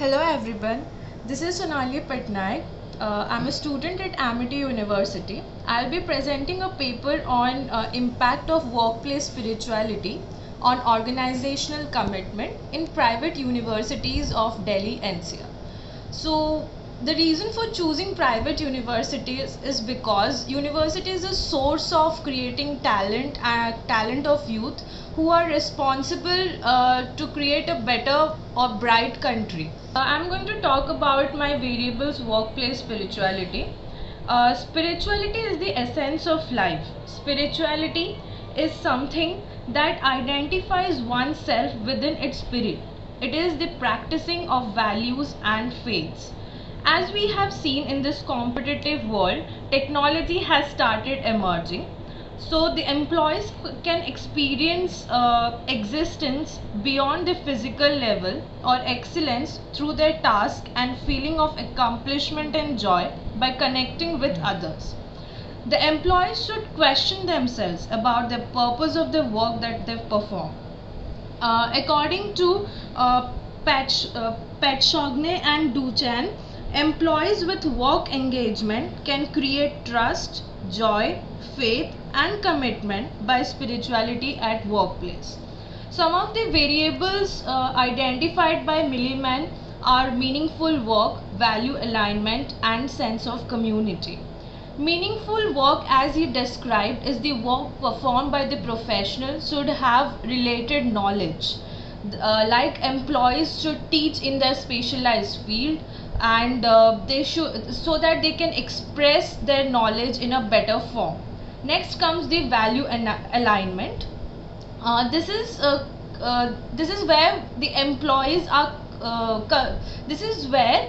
Hello everyone, this is Sonali Patnaik. I'm a student at Amity University. I'll be presenting a paper on impact of workplace spirituality on organizational commitment in private universities of Delhi NCR. So the reason for choosing private universities is because university is a source of creating talent of youth who are responsible to create a better or bright country. I'm going to talk about my variables workplace spirituality. Spirituality is the essence of life. Spirituality is something that identifies oneself within its spirit. It is the practicing of values and faiths. As we have seen in this competitive world, technology has started emerging. So the employees can experience existence beyond the physical level or excellence through their task and feeling of accomplishment and joy by connecting with others. The employees should question themselves about the purpose of the work that they perform. According to Patschogne and Duchan, employees with work engagement can create trust, joy, faith, and commitment by spirituality at workplace. Some of the variables identified by Milliman are meaningful work, value alignment, and sense of community. Meaningful work, as he described, is the work performed by the professional should have related knowledge. Like employees should teach in their specialized field, and they should so that they can express their knowledge in a better form. Next comes the value alignment. This is where the employees are. This is where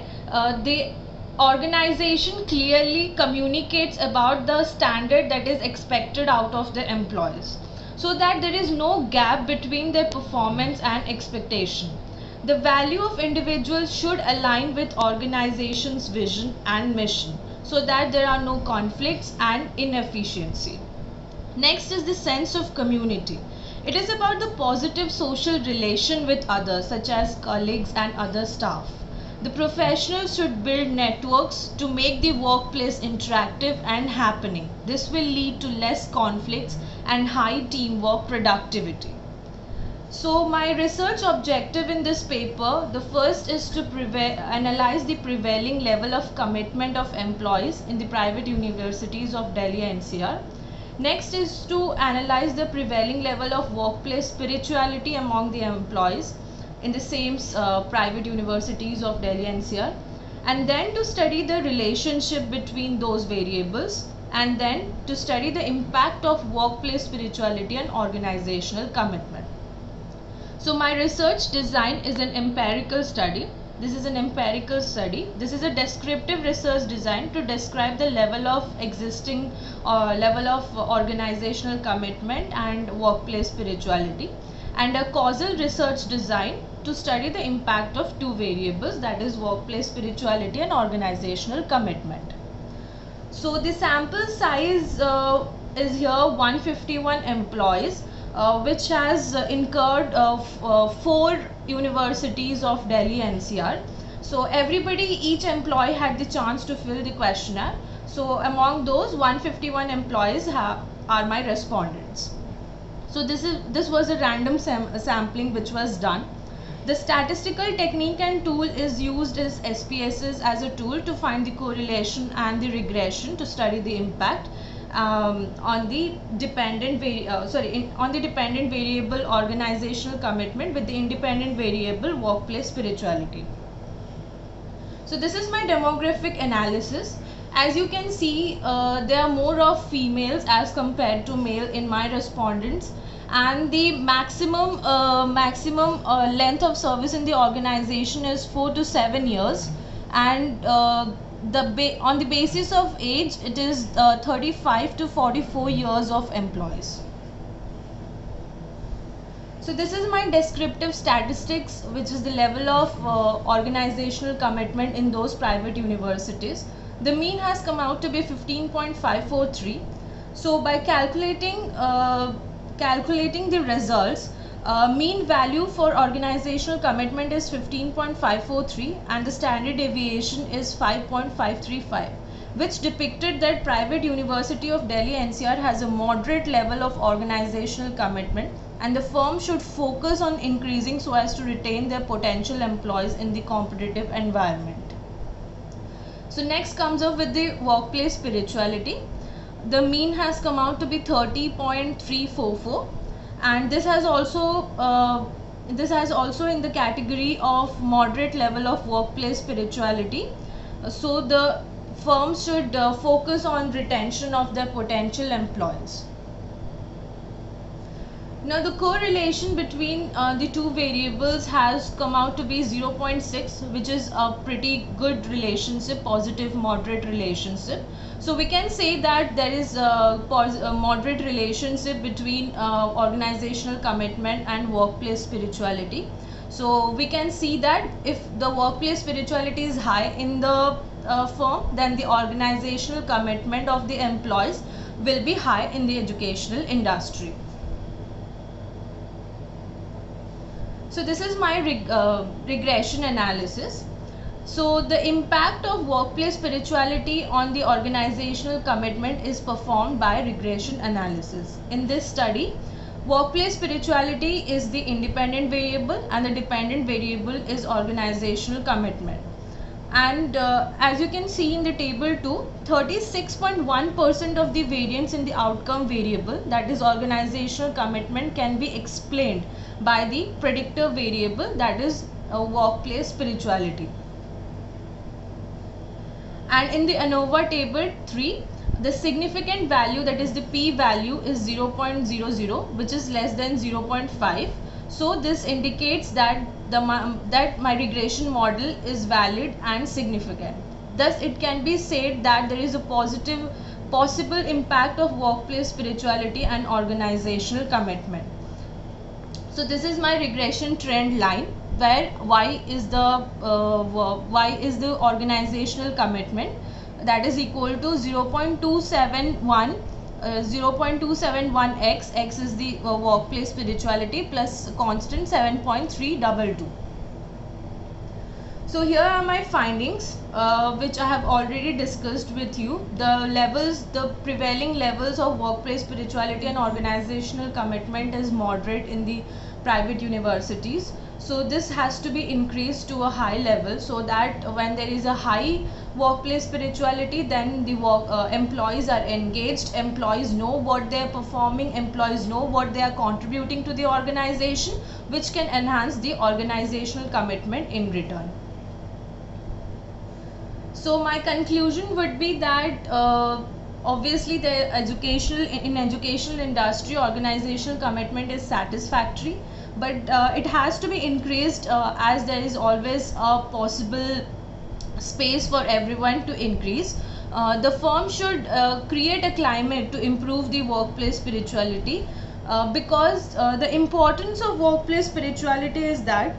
the organization clearly communicates about the standard that is expected out of the employees, so that there is no gap between their performance and expectation. The value of individuals should align with organization's vision and mission, so that there are no conflicts and inefficiency. Next is the sense of community. It is about the positive social relation with others, such as colleagues and other staff. The professionals should build networks to make the workplace interactive and happening. This will lead to less conflicts and high teamwork productivity. So my research objective in this paper, the first is to analyze the prevailing level of commitment of employees in the private universities of Delhi NCR. Next is to analyze the prevailing level of workplace spirituality among the employees in the same private universities of Delhi NCR, and then to study the relationship between those variables, and then to study the impact of workplace spirituality and organizational commitment. So my research design is an empirical study. This is an empirical study. This is a descriptive research design to describe the level of existing level of organizational commitment and workplace spirituality, and a causal research design to study the impact of two variables, that is workplace spirituality and organizational commitment. So the sample size is here 151 employees, which has incurred 4 universities of Delhi NCR. So each employee had the chance to fill the questionnaire. So among those 151 employees are my respondents. So this was a random sampling which was done. The statistical technique and tool is used as SPSS as a tool to find the correlation and the regression to study the impact on the dependent variable organizational commitment with the independent variable workplace spirituality. So this is my demographic analysis. As you can see, there are more of females as compared to male in my respondents, and the maximum length of service in the organization is 4 to 7 years, and on the basis of age, it is 35 to 44 years of employees. So this is my descriptive statistics, which is the level of organizational commitment in those private universities. The mean has come out to be 15.543. So by calculating the results, Mean value for organizational commitment is 15.543 and the standard deviation is 5.535, which depicted that private University of Delhi NCR has a moderate level of organizational commitment and the firm should focus on increasing so as to retain their potential employees in the competitive environment. So next comes up with the workplace spirituality. The mean has come out to be 30.344 and this has also in the category of moderate level of workplace spirituality. So the firm should focus on retention of their potential employees. Now the correlation between the two variables has come out to be 0.6, which is a pretty good relationship, positive moderate relationship. So we can say that there is a moderate relationship between organizational commitment and workplace spirituality. So we can see that if the workplace spirituality is high in the firm, then the organizational commitment of the employees will be high in the educational industry. So this is my regression analysis. So the impact of workplace spirituality on the organizational commitment is performed by regression analysis. In this study, workplace spirituality is the independent variable and the dependent variable is organizational commitment. And as you can see in the table 2, 36.1% of the variance in the outcome variable, that is organizational commitment, can be explained by the predictor variable, that is workplace spirituality. And in the ANOVA table 3, the significant value, that is the p value, is 0.00, which is less than 0.5. So this indicates that my regression model is valid and significant. Thus it can be said that there is a possible impact of workplace spirituality and organizational commitment. So this is my regression trend line, where y is the organizational commitment, that is equal to 0.271x, x is the workplace spirituality, plus constant 7.322. So here are my findings, which I have already discussed with you. The prevailing levels of workplace spirituality and organizational commitment is moderate in the private universities. So this has to be increased to a high level, so that when there is a high workplace spirituality, then the employees are engaged, employees know what they are performing, employees know what they are contributing to the organization, which can enhance the organizational commitment in return. So my conclusion would be that obviously the educational industry organizational commitment is satisfactory, but it has to be increased as there is always a possible space for everyone to increase. The firm should create a climate to improve the workplace spirituality, because the importance of workplace spirituality is that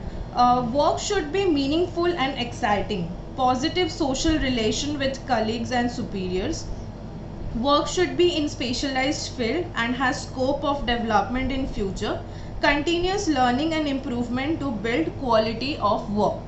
work should be meaningful and exciting, positive social relation with colleagues and superiors. Work should be in specialized field and has scope of development in future, continuous learning and improvement to build quality of work.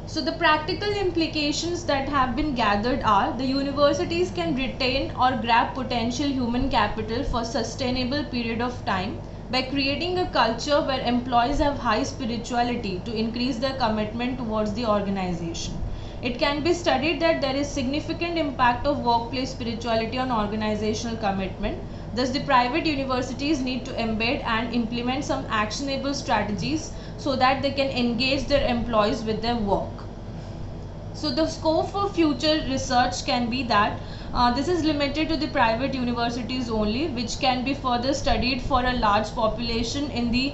So the practical implications that have been gathered are: the universities can retain or grab potential human capital for sustainable period of time by creating a culture where employees have high spirituality to increase their commitment towards the organization. It can be studied that there is significant impact of workplace spirituality on organizational commitment. Thus, the private universities need to embed and implement some actionable strategies so that they can engage their employees with their work. So the scope for future research can be that this is limited to the private universities only, which can be further studied for a large population in the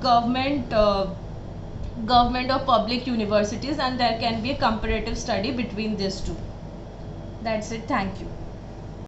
government or public universities, and there can be a comparative study between these two. That's it. Thank you.